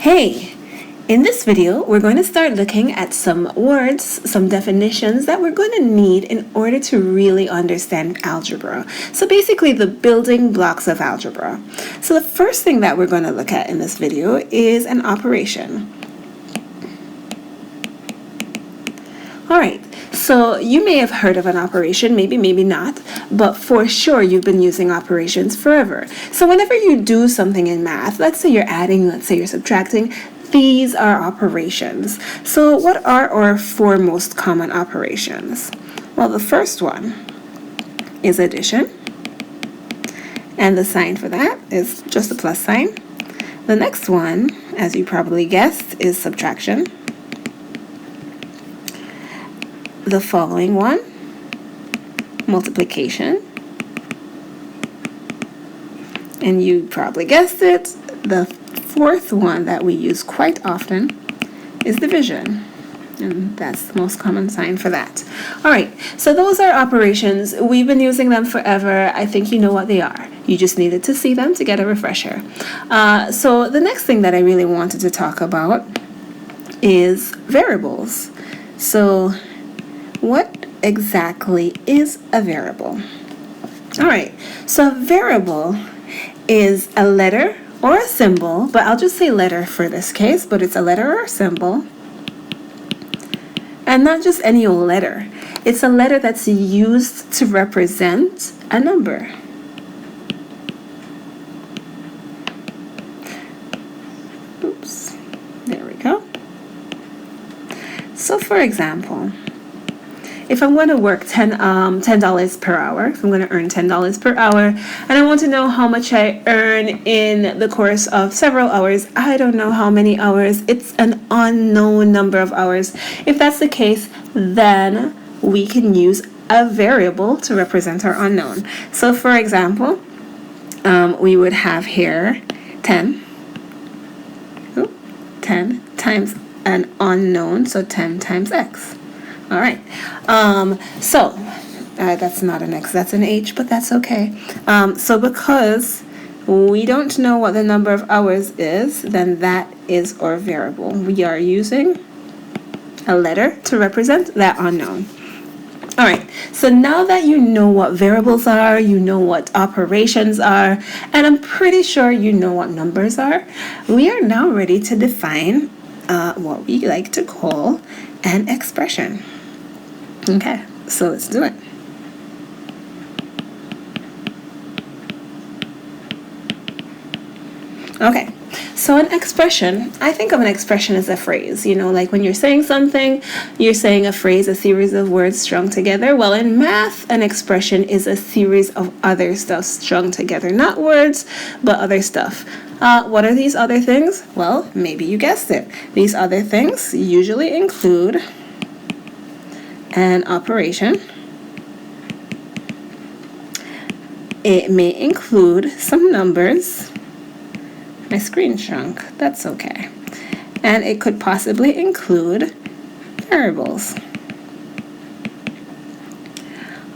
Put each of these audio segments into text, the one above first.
Hey, in this video, we're going to start looking at some words, some definitions that we're going to need in order to really understand algebra. So basically the building blocks of algebra. So the first thing that we're going to look at in this video is an operation. All right, so you may have heard of an operation, maybe not, but for sure you've been using operations forever. So whenever you do something in math, let's say you're adding, let's say you're subtracting, these are operations. So what are our four most common operations? Well, the first one is addition, and the sign for that is just a plus sign. The next one, as you probably guessed, is subtraction. The following one, multiplication. And you probably guessed it, the fourth one that we use quite often is division. And that's the most common sign for that. All right, so those are operations. We've been using them forever. I think you know what they are. You just needed to see them to get a refresher. So the next thing that I really wanted to talk about is variables. So what exactly is a variable? All right, so a variable is a letter or a symbol, but I'll just say letter for this case, but it's a letter or a symbol. And not just any old letter. It's a letter that's used to represent a number. Oops, there we go. So for example, if I'm going to work $10 per hour, if I'm going to earn $10 per hour, and I want to know how much I earn in the course of several hours, I don't know how many hours. It's an unknown number of hours. If that's the case, then we can use a variable to represent our unknown. So for example, we would have here 10 times an unknown, so 10 times x. All right, so that's not an X, that's an H, but that's okay. So because we don't know what the number of hours is, then that is our variable. We are using a letter to represent that unknown. All right, so now that you know what variables are, you know what operations are, and I'm pretty sure you know what numbers are, we are now ready to define what we like to call an expression. Okay, so let's do it. Okay, so an expression, I think of an expression as a phrase, like when you're saying something, you're saying a phrase, a series of words strung together. Well, in math, an expression is a series of other stuff strung together, not words, but other stuff. What are these other things? Well, maybe you guessed it. These other things usually include an operation. It may include some numbers. My screen shrunk, that's okay. And it could possibly include variables.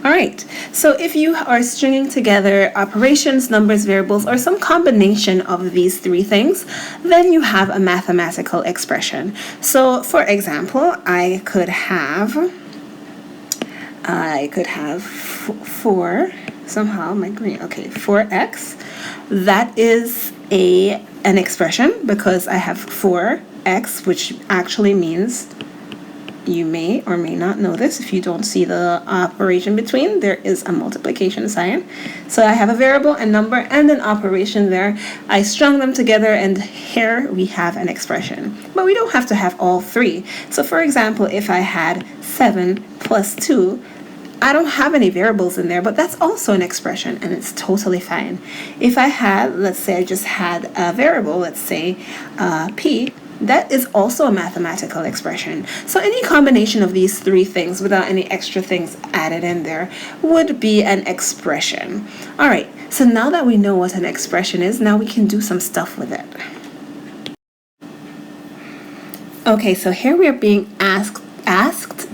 All right, so if you are stringing together operations, numbers, variables, or some combination of these three things, then you have a mathematical expression. So for example, I could have 4x. That is an expression because I have 4x, which actually means, you may or may not know this if you don't see the operation between, there is a multiplication sign. So I have a variable, a number, and an operation there. I strung them together, and here we have an expression. But we don't have to have all three. So for example, if I had 7 plus 2, I don't have any variables in there, but that's also an expression, and it's totally fine. If I had, let's say I just had a variable, let's say p, that is also a mathematical expression. So any combination of these three things without any extra things added in there would be an expression. All right, so now that we know what an expression is, now we can do some stuff with it. Okay, so here we are being asked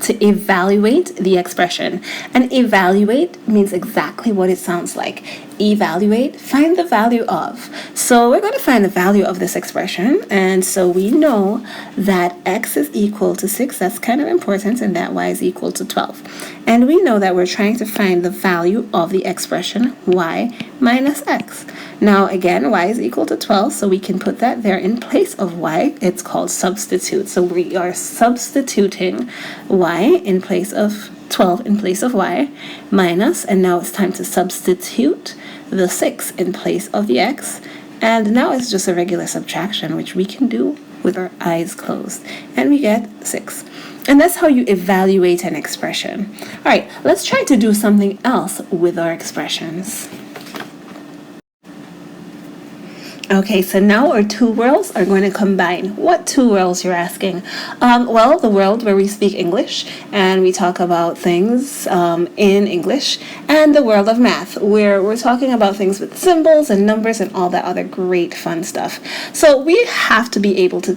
to evaluate the expression. And evaluate means exactly what it sounds like. evaluate, find the value of. So we're going to find the value of this expression. And so we know that x is equal to 6. That's kind of important, and that y is equal to 12. And we know that we're trying to find the value of the expression y minus x. Now again, y is equal to 12, so we can put that there in place of y. It's called substitute. So we are substituting y in place of 12 in place of y minus, and now it's time to substitute the 6 in place of the x, and now it's just a regular subtraction, which we can do with our eyes closed, and we get 6. And that's how you evaluate an expression. All right, let's try to do something else with our expressions. Okay, so now our two worlds are going to combine. What two worlds, you're asking? Well, the world where we speak English and we talk about things in English, and the world of math, where we're talking about things with symbols and numbers and all that other great fun stuff. So we have to be able to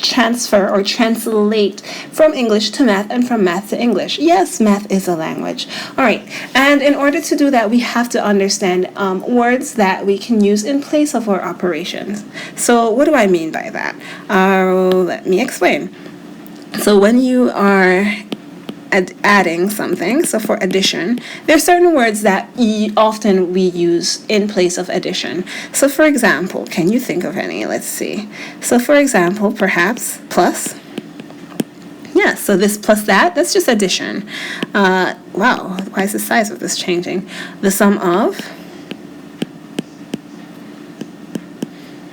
transfer or translate from English to math and from math to English. Yes, math is a language. All right, and in order to do that, we have to understand words that we can use in place of our operations. So what do I mean by that? Let me explain. So when you are adding something, so for addition, there are certain words that often we use in place of addition. So for example, can you think of any? Let's see. So for example, perhaps plus. Yeah, so this plus that's just addition. Wow, why is the size of this changing? The sum of,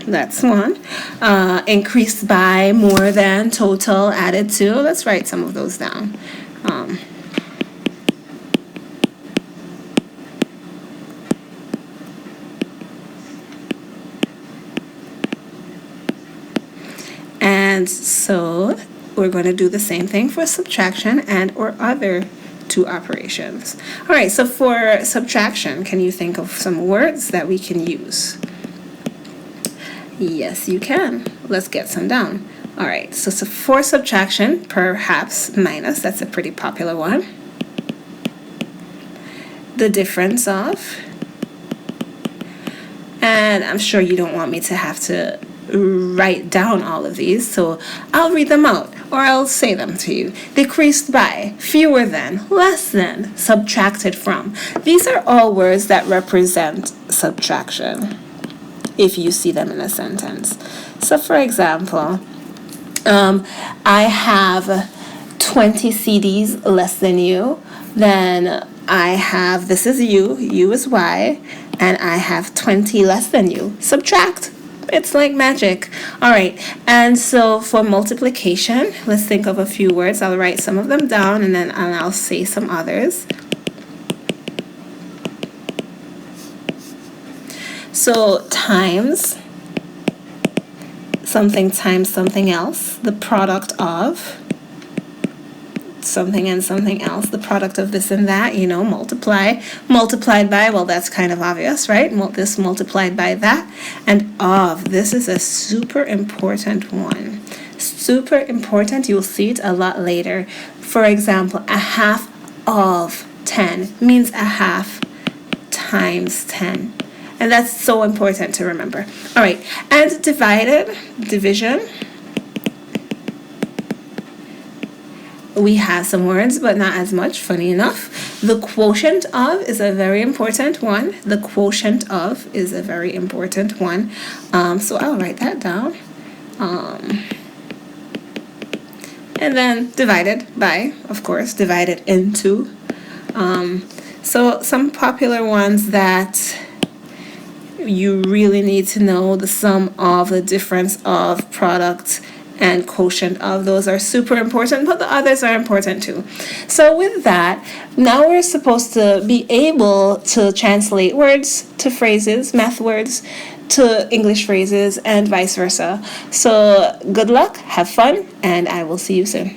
that's one. Increased by, more than, total, added to. Let's write some of those down. And so we're going to do the same thing for subtraction and or other two operations. All right, so for subtraction, can you think of some words that we can use? Yes, you can. Let's get some down. All right, so for subtraction, perhaps minus, that's a pretty popular one. The difference of, and I'm sure you don't want me to have to write down all of these, so I'll read them out or I'll say them to you. Decreased by, fewer than, less than, subtracted from. These are all words that represent subtraction if you see them in a sentence. So for example, I have 20 CDs less than you, then I have, this is you is Y, and I have 20 less than you. Subtract. It's like magic. All right, and so for multiplication, let's think of a few words. I'll write some of them down and then I'll say some others. So times something times something else, the product of something and something else, the product of this and that, multiply, multiplied by, well, that's kind of obvious, right? This multiplied by that, and of, this is a super important one. Super important, you'll see it a lot later. For example, a half of 10 means a half times 10. And that's so important to remember. All right, and divided, division. We have some words, but not as much, funny enough. The quotient of is a very important one. The quotient of is a very important one. So I'll write that down. And then divided by, of course, divided into. So some popular ones that you really need to know, the sum of, the difference of, product, and quotient of. Those are super important, but the others are important too. So with that, now we're supposed to be able to translate words to phrases, math words to English phrases, and vice versa. So good luck, have fun, and I will see you soon.